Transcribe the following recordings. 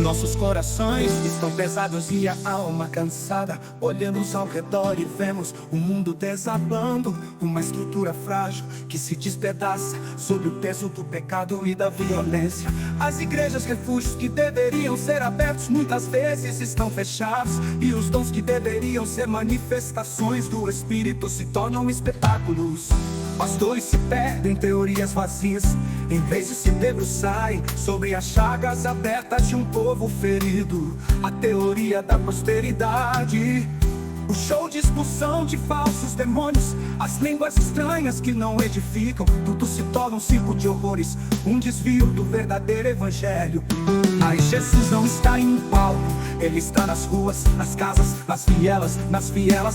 Nossos corações estão pesados e a alma cansada. Olhamos ao redor e vemos o mundo desabando. Uma estrutura frágil que se despedaça sob o peso do pecado e da violência. As igrejas, refúgios que deveriam ser abertos, muitas vezes estão fechados. E os dons que deveriam ser manifestações do Espírito se tornam espetáculos. Pastores se perdem, teorias vazias, em vez de se debruçarem sobre as chagas abertas de um povo ferido. A teoria da prosperidade, o show de expulsão de falsos demônios, as línguas estranhas que não edificam, tudo se torna um circo de horrores, um desvio do verdadeiro evangelho. Mas Jesus não está em um palco, Ele está nas ruas, nas casas, nas vielas,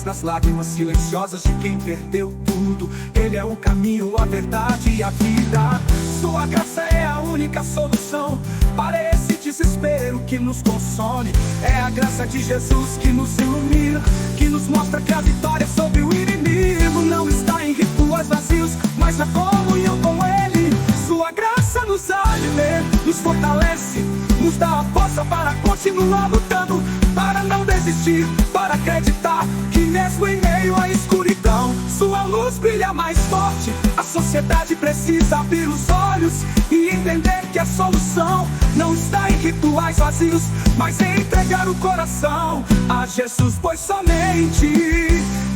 nas lágrimas silenciosas de quem perdeu tudo. Ele é o caminho, a verdade e a vida. Sua graça é a única solução para esse desespero que nos consome. É a graça de Jesus que nos ilumina, que nos mostra que a vitória sobre o inimigo não está em rituais vazios, mas na comunhão com Ele. Sua graça nos alimenta, nos fortalece, nos dá a força para continuar lutando, para não desistir, para acreditar que mesmo em meio à escuridão, sua luz brilha mais forte. A sociedade precisa abrir os olhos e entender que a solução não está em rituais vazios, mas em entregar o coração a Jesus, pois somente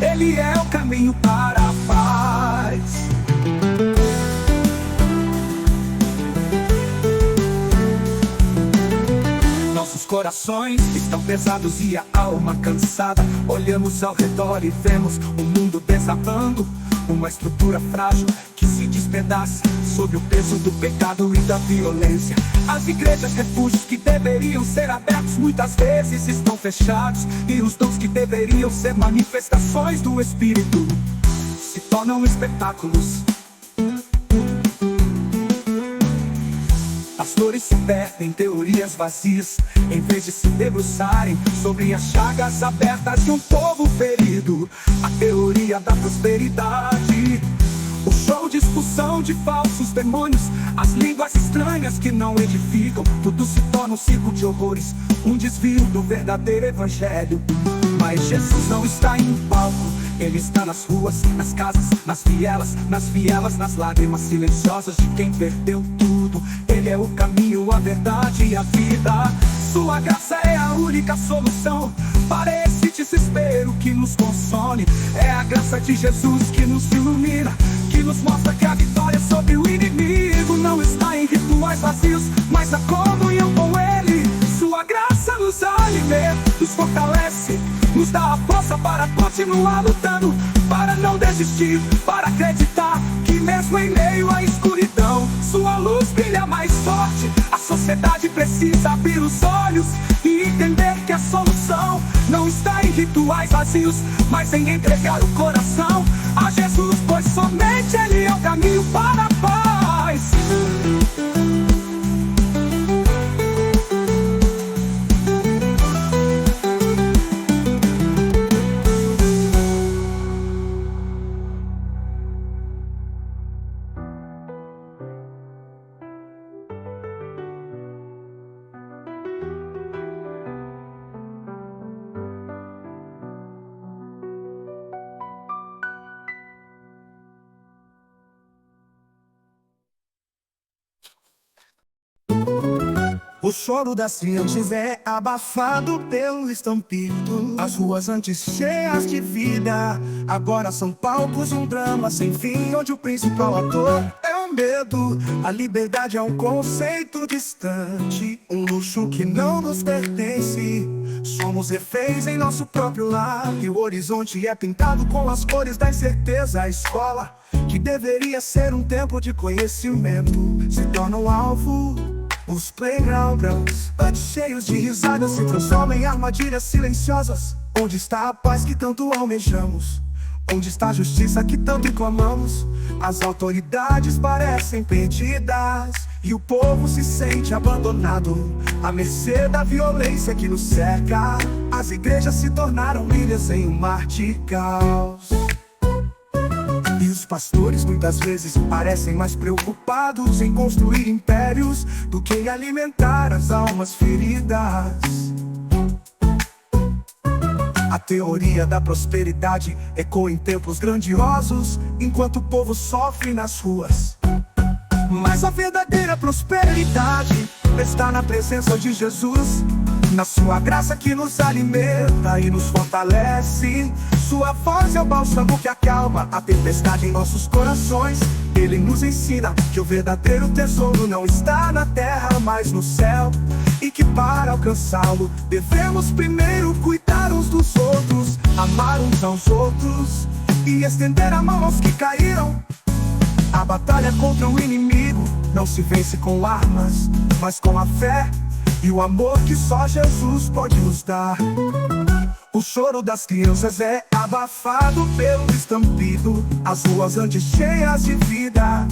Ele é o caminho para a paz. Nossos corações estão pesados e a alma cansada. Olhamos ao redor e vemos o mundo desabando. Uma estrutura frágil que se despedaça sob o peso do pecado e da violência. As igrejas, refúgios que deveriam ser abertos, muitas vezes estão fechados. E os dons que deveriam ser manifestações do Espírito se tornam espetáculos. Pastores se perdem, teorias vazias, em vez de se debruçarem sobre as chagas abertas de um povo ferido. A teoria da prosperidade, o show de expulsão de falsos demônios, as línguas estranhas que não edificam, tudo se torna um circo de horrores, um desvio do verdadeiro evangelho. Mas Jesus não está em um palco, Ele está nas ruas, nas casas, nas vielas, nas lágrimas silenciosas de quem perdeu tudo. Ele é o caminho, a verdade e a vida. Sua graça é a única solução para esse desespero que nos consome. É a graça de Jesus que nos ilumina, que nos mostra que a vitória sobre o inimigo não está em rituais vazios, mas na comunhão com Ele. Sua graça nos alimenta, nos fortalece, nos dá a força para continuar lutando, para não desistir, para acreditar que mesmo em meio à escuridão, sua luz brilha mais forte. A sociedade precisa abrir os olhos e entender que a solução não está em rituais vazios, mas em entregar o coração a Jesus, pois somente Ele é o caminho para a paz. O choro das crianças é abafado pelo estampido. As ruas antes cheias de vida, agora são palcos de um drama sem fim, onde o principal ator é o medo. A liberdade é um conceito distante, um luxo que não nos pertence. Somos reféns em nosso próprio lar, e o horizonte é pintado com as cores da incerteza. A escola, que deveria ser um tempo de conhecimento, se torna um alvo. Os playgrounds, antes cheios de risadas, se transformam em armadilhas silenciosas. Onde está a paz que tanto almejamos? Onde está a justiça que tanto clamamos? As autoridades parecem perdidas e o povo se sente abandonado, à mercê da violência que nos cerca. As igrejas se tornaram ilhas em um mar de caos. E os pastores muitas vezes parecem mais preocupados em construir impérios do que alimentar as almas feridas. A teoria da prosperidade ecoa em templos grandiosos, enquanto o povo sofre nas ruas. Mas a verdadeira prosperidade está na presença de Jesus, na sua graça que nos alimenta e nos fortalece. Sua voz é o bálsamo que acalma a tempestade em nossos corações. Ele nos ensina que o verdadeiro tesouro não está na terra, mas no céu, e que para alcançá-lo devemos primeiro cuidar uns dos outros, amar uns aos outros e estender a mão aos que caíram. A batalha contra o inimigo não se vence com armas, mas com a fé e o amor que só Jesus pode nos dar. O choro das crianças é abafado pelo estampido. As ruas antes cheias de vida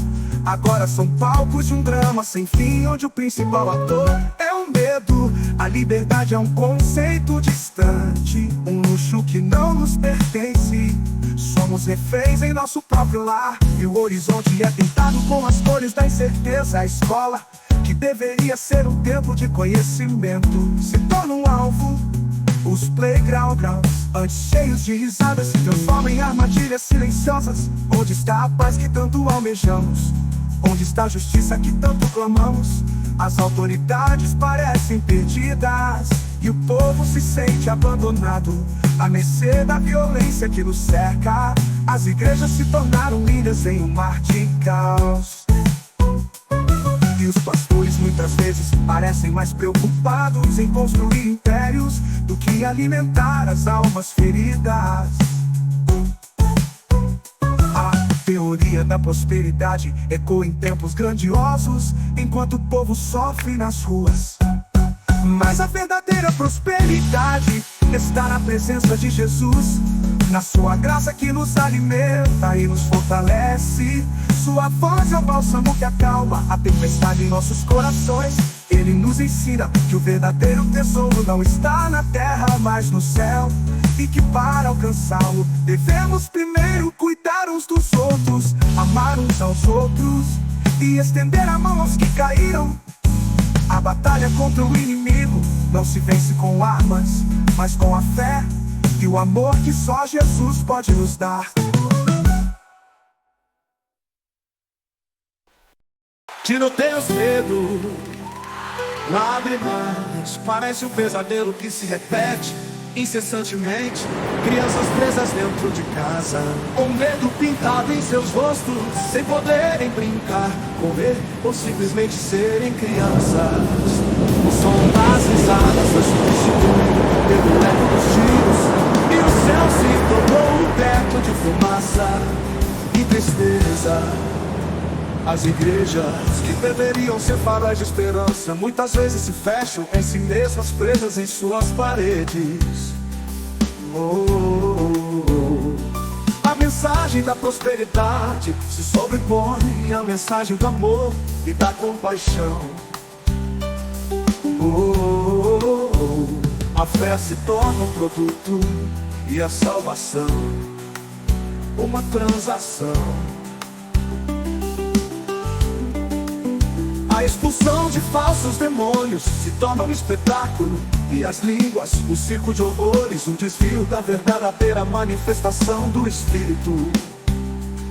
agora são palcos de um drama sem fim, onde o principal ator é o medo. A liberdade é um conceito distante, um luxo que não nos pertence. Somos reféns em nosso próprio lar, e o horizonte é pintado com as cores da incerteza. A escola, que deveria ser um templo de conhecimento, se torna um alvo. Os playgrounds, antes cheios de risadas, se transformam em armadilhas silenciosas. Onde está a paz que tanto almejamos? Onde está a justiça que tanto clamamos? As autoridades parecem perdidas e o povo se sente abandonado, à mercê da violência que nos cerca. As igrejas se tornaram ilhas em um mar de caos, e os pastores muitas vezes parecem mais preocupados em construir impérios do que alimentar as almas feridas. A teoria da prosperidade ecoa em templos grandiosos, enquanto o povo sofre nas ruas. Mas a verdadeira prosperidade está na presença de Jesus, na sua graça que nos alimenta e nos fortalece. Sua voz é o bálsamo que acalma a tempestade em nossos corações. Ele nos ensina que o verdadeiro tesouro não está na terra, mas no céu, e que para alcançá-lo devemos primeiro cuidar uns dos outros, amar uns aos outros e estender a mão aos que caíram. A batalha contra o inimigo não se vence com armas, mas com a fé e o amor que só Jesus pode nos dar. Tiroteios, medo, lágrimas, parece um pesadelo que se repete incessantemente. Crianças presas dentro de casa, com medo pintado em seus rostos, sem poderem brincar, correr ou simplesmente serem crianças. O som das risadas foi substituído pelo eco dos tiros, e o céu se tornou um teto de fumaça e tristeza. As igrejas, que deveriam ser faróis de esperança, muitas vezes se fecham em si mesmas, presas em suas paredes. A mensagem da prosperidade se sobrepõe à mensagem do amor e da compaixão. A fé se torna um produto e a salvação uma transação. A expulsão de falsos demônios se torna um espetáculo, e as línguas, um circo de horrores, um desvio da verdadeira manifestação do Espírito.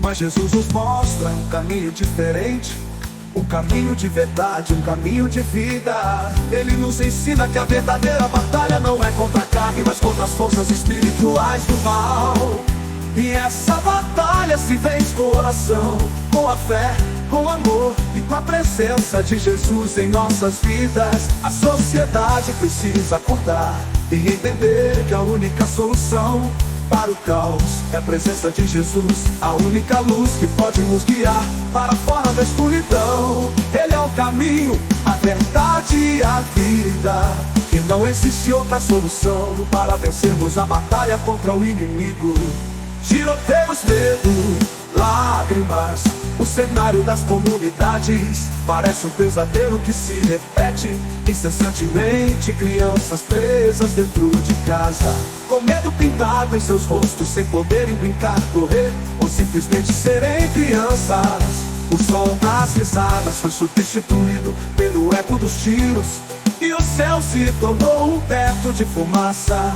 Mas Jesus nos mostra um caminho diferente, um caminho de verdade, um caminho de vida. Ele nos ensina que a verdadeira batalha não é contra a carne, mas contra as forças espirituais do mal. E essa batalha se vence com oração, com a fé, com amor e com a presença de Jesus em nossas vidas. A sociedade precisa acordar e entender que a única solução para o caos é a presença de Jesus, a única luz que pode nos guiar para fora da escuridão. Ele é o caminho, a verdade e a vida, e não existe outra solução para vencermos a batalha contra o inimigo. Tiroteios, medo, lágrimas, o cenário das comunidades parece um pesadelo que se repete incessantemente. Crianças presas dentro de casa, com medo pintado em seus rostos, sem poderem brincar, correr ou simplesmente serem crianças. O som das risadas foi substituído pelo eco eco dos tiros, e o céu se tornou um teto de fumaça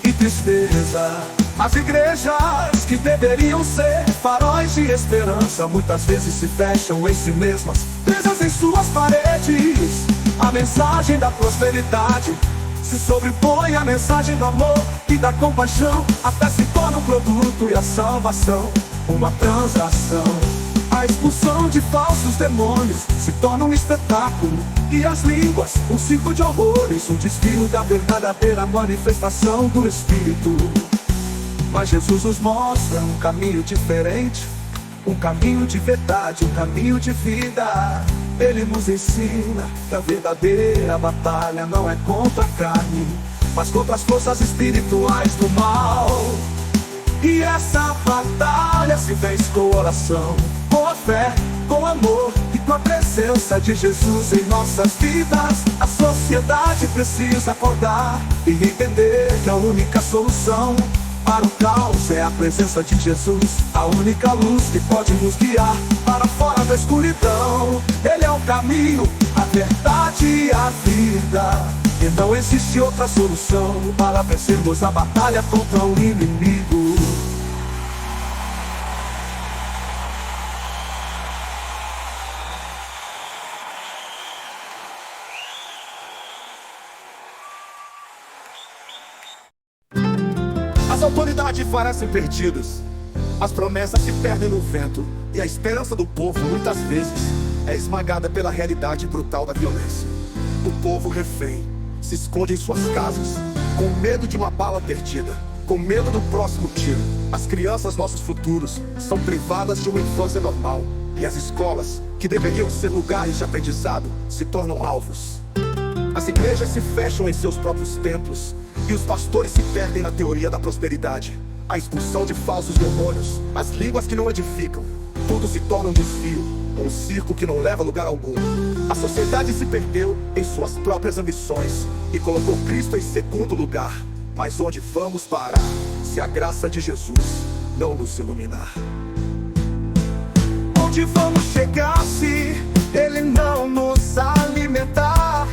e tristeza. As igrejas que deveriam ser faróis de esperança muitas vezes se fecham em si mesmas, presas em suas paredes. A mensagem da prosperidade se sobrepõe à mensagem do amor e da compaixão. A fé se torna um produto e a salvação uma transação. A expulsão de falsos demônios se torna um espetáculo, e as línguas um circo de horrores, um desvio da verdadeira manifestação do Espírito. Mas Jesus nos mostra um caminho diferente, um caminho de verdade, um caminho de vida. Ele nos ensina que a verdadeira batalha não é contra a carne, mas contra as forças espirituais do mal. E essa batalha se vence com oração, com a fé, com amor e com a presença de Jesus em nossas vidas. A sociedade precisa acordar e entender que a única solução para o caos é a presença de Jesus, a única luz que pode nos guiar para fora da escuridão. Ele é o caminho, a verdade e a vida, e não existe outra solução para vencermos a batalha contra o inimigo. As autoridades parecem perdidas, as promessas se perdem no vento, e a esperança do povo muitas vezes é esmagada pela realidade brutal da violência. O povo refém se esconde em suas casas, com medo de uma bala perdida, com medo do próximo tiro. As crianças, nossos futuros, são privadas de uma infância normal, e as escolas, que deveriam ser lugares de aprendizado, se tornam alvos. As igrejas se fecham em seus próprios templos, e os pastores se perdem na teoria da prosperidade. A expulsão de falsos demônios, as línguas que não edificam, tudo se torna um desvio, um circo que não leva a lugar algum. A sociedade se perdeu em suas próprias ambições e colocou Cristo em segundo lugar. Mas onde vamos parar se a graça de Jesus não nos iluminar? Onde vamos chegar se Ele não nos alimentar?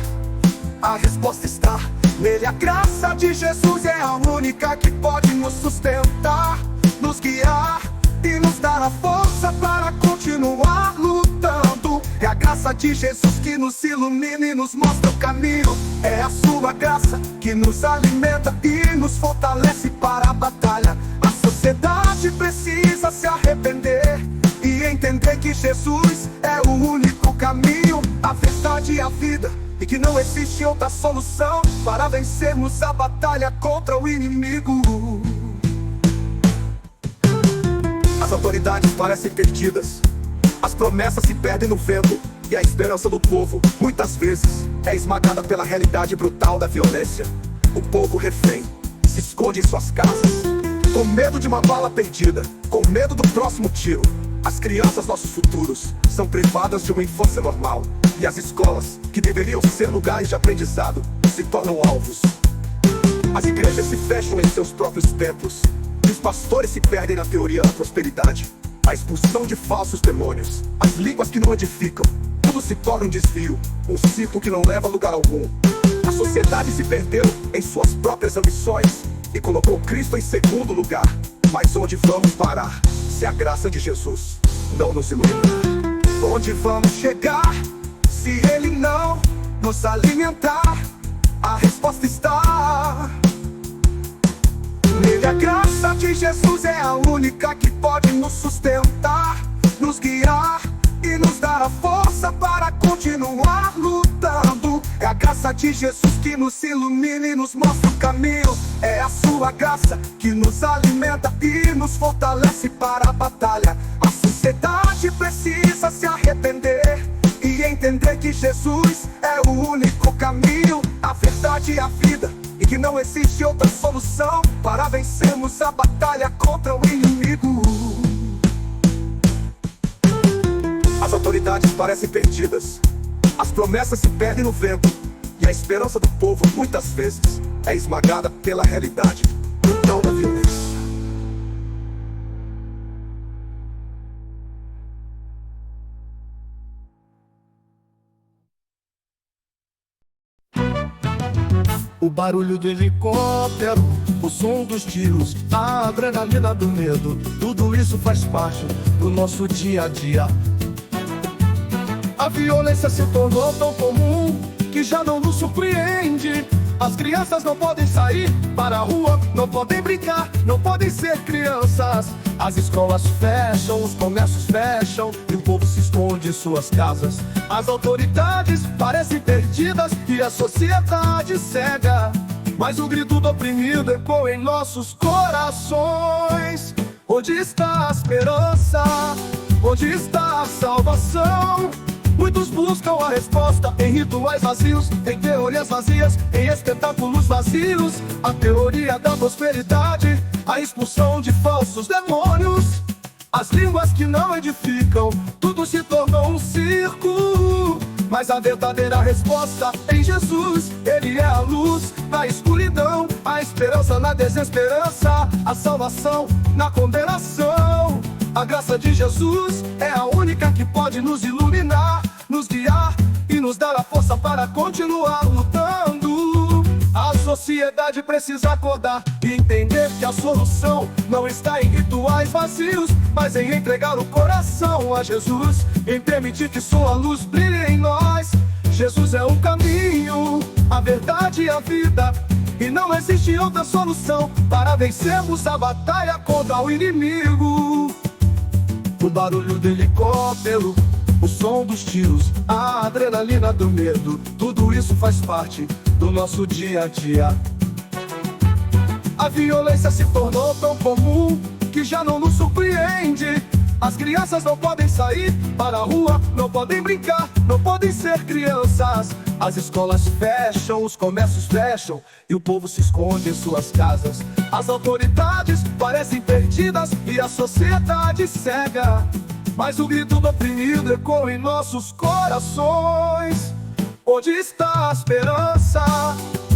A resposta está nele. A graça de Jesus é a única que pode nos sustentar, nos guiar e nos dar a força para continuar lutando. É a graça de Jesus que nos ilumina e nos mostra o caminho. É a sua graça que nos alimenta e nos fortalece para a batalha. A sociedade precisa se arrepender e entender que Jesus é o único caminho, a verdade e a vida, e que não existe outra solução para vencermos a batalha contra o inimigo. As autoridades parecem perdidas, as promessas se perdem no vento, e a esperança do povo, muitas vezes, é esmagada pela realidade brutal da violência. O povo refém se esconde em suas casas, com medo de uma bala perdida, com medo do próximo tiro. As crianças, nossos futuros, são privadas de uma infância normal, e as escolas, que deveriam ser lugares de aprendizado, se tornam alvos. As igrejas se fecham em seus próprios templos, e os pastores se perdem na teoria da prosperidade. A expulsão de falsos demônios, as línguas que não edificam, tudo se torna um desvio, um ciclo que não leva a lugar algum. A sociedade se perdeu em suas próprias ambições e colocou Cristo em segundo lugar. Mas onde vamos parar se a graça de Jesus não nos iluminar? Onde vamos chegar se Ele não nos alimentar? A resposta está nele. A graça de Jesus é a única que pode nos sustentar, nos guiar e nos dar a força para continuar lutando. É a graça de Jesus que nos ilumina e nos mostra o caminho. É a sua graça que nos alimenta e nos fortalece para a batalha. A sociedade precisa se arrepender e entender que Jesus é o único caminho, a verdade e a vida, e que não existe outra solução para vencermos a batalha contra o inimigo. As autoridades parecem perdidas, as promessas se perdem no vento, e a esperança do povo muitas vezes é esmagada pela realidade brutal da violência. O barulho do helicóptero, o som dos tiros, a adrenalina do medo, tudo isso faz parte do nosso dia a dia. A violência se tornou tão comum que já não nos surpreende. As crianças não podem sair para a rua, não podem brincar, não podem ser crianças. As escolas fecham, os comércios fecham e o povo se esconde em suas casas. As autoridades parecem perdidas e a sociedade cega, mas o grito do oprimido ecoa em nossos corações. Onde está a esperança? Onde está a salvação? Muitos buscam a resposta em rituais vazios, em teorias vazias, em espetáculos vazios. A teoria da prosperidade, a expulsão de falsos demônios, as línguas que não edificam, tudo se tornou um circo. Mas a verdadeira resposta em Jesus, Ele é a luz na escuridão, a esperança na desesperança, a salvação na condenação. A graça de Jesus é a única que pode nos iluminar, nos guiar e nos dar a força para continuar lutando. A sociedade precisa acordar e entender que a solução não está em rituais vazios, mas em entregar o coração a Jesus, em permitir que sua luz brilhe em nós. Jesus é o caminho, a verdade e a vida, e não existe outra solução para vencermos a batalha contra o inimigo. O barulho do helicóptero, o som dos tiros, a adrenalina do medo, tudo isso faz parte do nosso dia a dia. A violência se tornou tão comum que já não nos surpreende. As crianças não podem sair para a rua, não podem brincar, não podem ser crianças. As escolas fecham, os comércios fecham e o povo se esconde em suas casas. As autoridades parecem perdidas e a sociedade cega, mas o grito do oprimido ecoa em nossos corações. Onde está a esperança?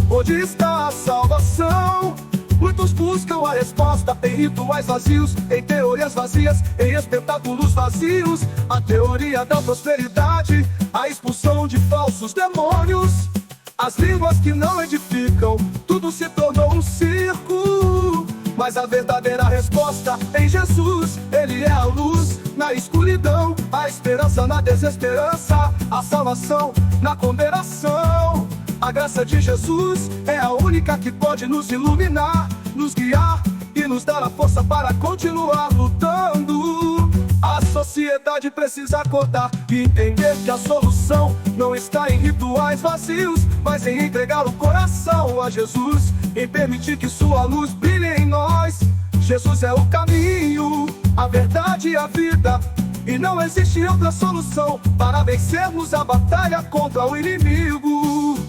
Onde está a salvação? Muitos buscam a resposta em rituais vazios, em teorias vazias, em espetáculos vazios. A teoria da prosperidade, a expulsão de falsos demônios, as línguas que não edificam, tudo se tornou um circo. Mas a verdadeira resposta em Jesus, Ele é a luz na escuridão, a esperança na desesperança, a salvação na condenação. A graça de Jesus é a única que pode nos iluminar, nos guiar e nos dar a força para continuar lutando. A sociedade precisa acordar e entender que a solução não está em rituais vazios, mas em entregar o coração a Jesus, em permitir que sua luz brilhe em nós. Jesus é o caminho, a verdade e a vida, e não existe outra solução para vencermos a batalha contra o inimigo.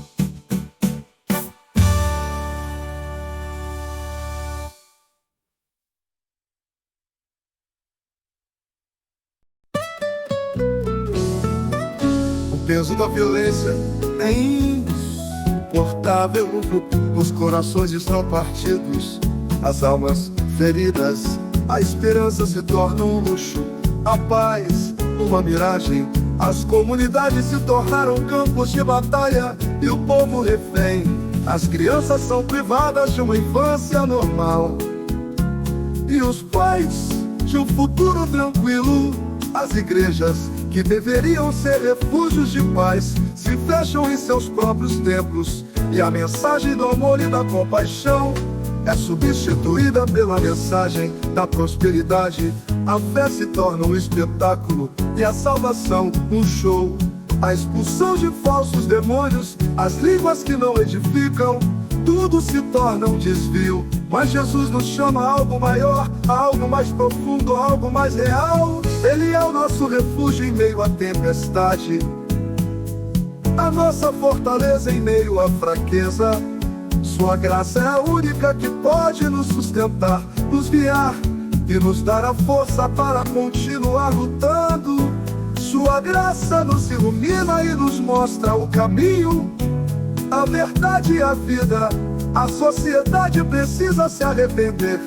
O peso da violência é insuportável. Os corações estão partidos, as almas feridas. A esperança se torna um luxo, a paz uma miragem. As comunidades se tornaram campos de batalha e o povo refém. As crianças são privadas de uma infância normal e os pais de um futuro tranquilo. As igrejas, que deveriam ser refúgios de paz, se fecham em seus próprios templos, e a mensagem do amor e da compaixão é substituída pela mensagem da prosperidade. A fé se torna um espetáculo e a salvação um show. A expulsão de falsos demônios, as línguas que não edificam, tudo se torna um desvio. Mas Jesus nos chama a algo maior, a algo mais profundo, a algo mais real. Ele é o nosso refúgio em meio à tempestade, a nossa fortaleza em meio à fraqueza. Sua graça é a única que pode nos sustentar, nos guiar e nos dar a força para continuar lutando. Sua graça nos ilumina e nos mostra o caminho, a verdade e a vida. A sociedade precisa se arrepender,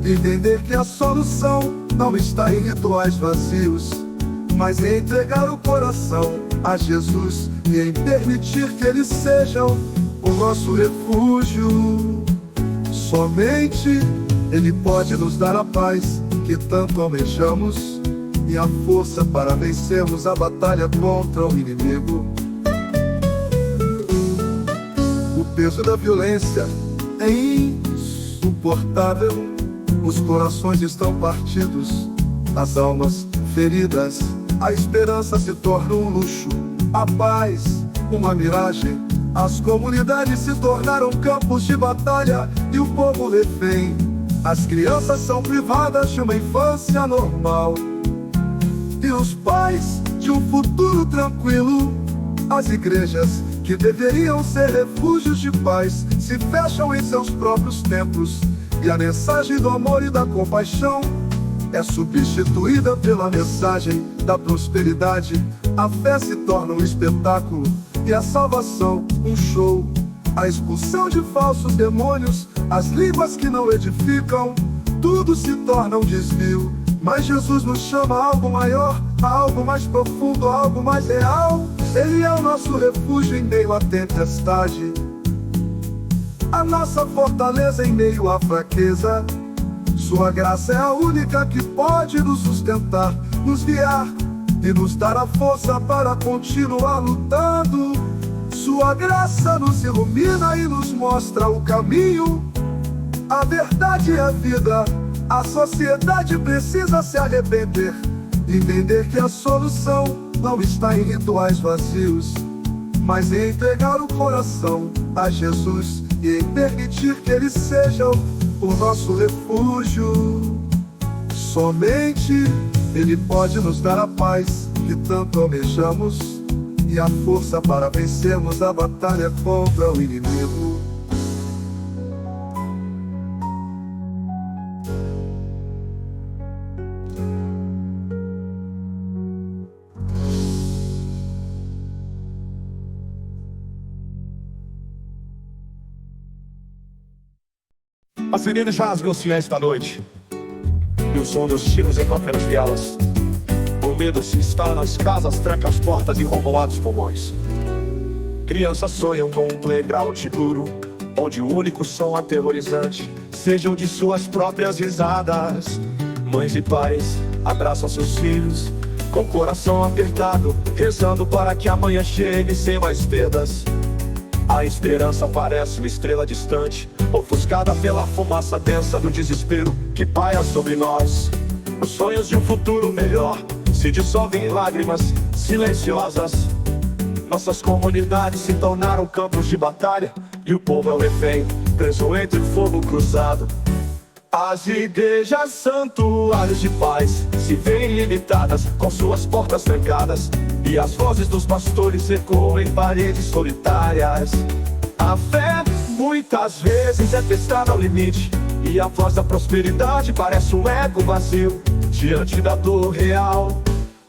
entender que a solução não está em rituais vazios, mas em entregar o coração a Jesus e em permitir que eles sejam o nosso refúgio. Somente Ele pode nos dar a paz que tanto almejamos e a força para vencermos a batalha contra o inimigo. O peso da violência é insuportável. Os corações estão partidos, as almas feridas. A esperança se torna um luxo, a paz uma miragem. As comunidades se tornaram campos de batalha e o povo refém. As crianças são privadas de uma infância normal e os pais de um futuro tranquilo. As igrejas, que deveriam ser refúgios de paz, se fecham em seus próprios templos, e a mensagem do amor e da compaixão é substituída pela mensagem da prosperidade. A fé se torna um espetáculo e a salvação um show. A expulsão de falsos demônios, as línguas que não edificam, tudo se torna um desvio. Mas Jesus nos chama a algo maior, a algo mais profundo, a algo mais real. Ele é o nosso refúgio em meio à tempestade, a nossa fortaleza em meio à fraqueza. Sua graça é a única que pode nos sustentar, nos guiar e nos dar a força para continuar lutando. Sua graça nos ilumina e nos mostra o caminho. A verdade é a vida. A sociedade precisa se arrepender, entender que a solução não está em rituais vazios, mas em entregar o coração a Jesus e em permitir que Ele seja o nosso refúgio. Somente Ele pode nos dar a paz que tanto almejamos e a força para vencermos a batalha contra o inimigo. As sirenes rasgam o silêncio da noite e o som dos tiros encontram as vielas. O medo se instala nas casas, tranca as portas e rouba os pulmões. Crianças sonham com um playground seguro, onde o único som aterrorizante sejam de suas próprias risadas. Mães e pais abraçam seus filhos com o coração apertado, rezando para que amanhã chegue sem mais perdas. A esperança parece uma estrela distante, ofuscada pela fumaça densa do desespero que paira sobre nós. Os sonhos de um futuro melhor se dissolvem em lágrimas silenciosas. Nossas comunidades se tornaram campos de batalha e o povo é o refém, preso entre fogo cruzado. As igrejas santuários de paz se veem limitadas, com suas portas trancadas, e as vozes dos pastores ecoam em paredes solitárias. A fé muitas vezes é testada ao limite, e a voz da prosperidade parece um eco vazio diante da dor real.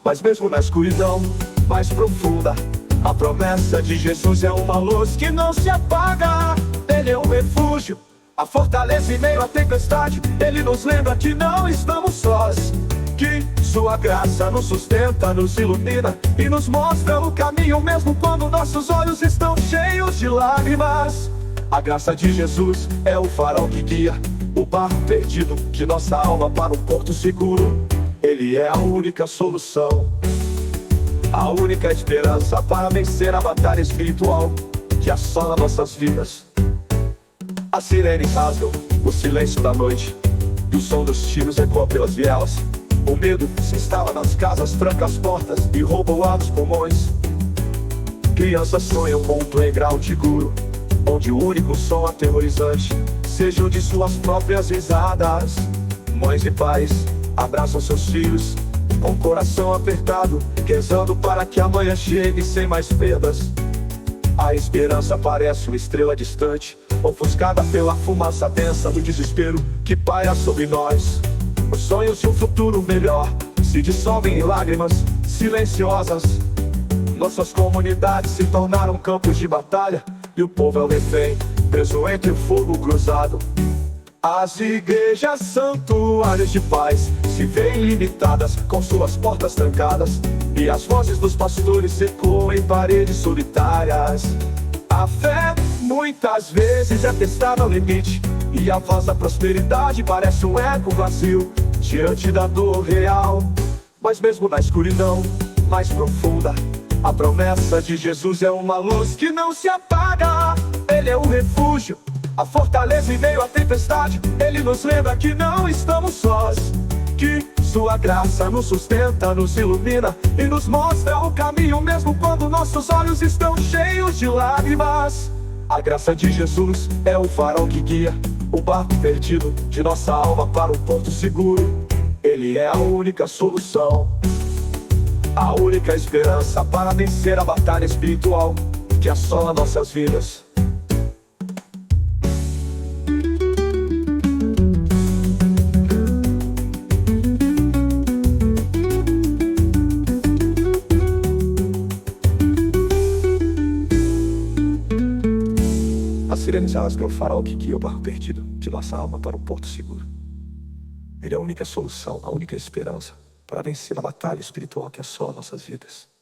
Mas mesmo na escuridão mais profunda, a promessa de Jesus é uma luz que não se apaga. Ele é um refúgio, a fortaleza em meio à tempestade. Ele nos lembra que não estamos sós, que sua graça nos sustenta, nos ilumina e nos mostra o caminho mesmo quando nossos olhos estão cheios de lágrimas. A graça de Jesus é o farol que guia o barco perdido de nossa alma para um porto seguro. Ele é a única solução, a única esperança para vencer a batalha espiritual que assola nossas vidas. As sirenes rasgam o silêncio da noite e o som dos tiros ecoa pelas vielas. O medo se instala nas casas, tranca as portas e rouba o ar dos pulmões. Crianças sonham com um playground seguro, onde o único som aterrorizante sejam de suas próprias risadas. Mães e pais abraçam seus filhos com o coração apertado, rezando para que amanhã chegue sem mais perdas. A esperança parece uma estrela distante, ofuscada pela fumaça densa do desespero que paira sobre nós. Os sonhos de um futuro melhor se dissolvem em lágrimas silenciosas. Nossas comunidades se tornaram campos de batalha e o povo é o refém, preso entre o fogo cruzado. As igrejas santuários de paz se veem limitadas, com suas portas trancadas, e as vozes dos pastores ecoam em paredes solitárias. A fé Muitas vezes é testada ao limite, e a voz da prosperidade parece um eco vazio diante da dor real. Mas mesmo na escuridão mais profunda, a promessa de Jesus é uma luz que não se apaga. Ele é o refúgio, a fortaleza em meio à tempestade. Ele nos lembra que não estamos sós, que sua graça nos sustenta, nos ilumina e nos mostra o caminho mesmo quando nossos olhos estão cheios de lágrimas. A graça de Jesus é o farol que guia o barco perdido de nossa alma para um porto seguro. Ele é a única solução, a única esperança para vencer a batalha espiritual que assola nossas vidas. As sirenes rasgam o farol que guia o barco perdido de nossa alma para um porto seguro. Ele é a única solução, a única esperança para vencer a batalha espiritual que assola nossas vidas.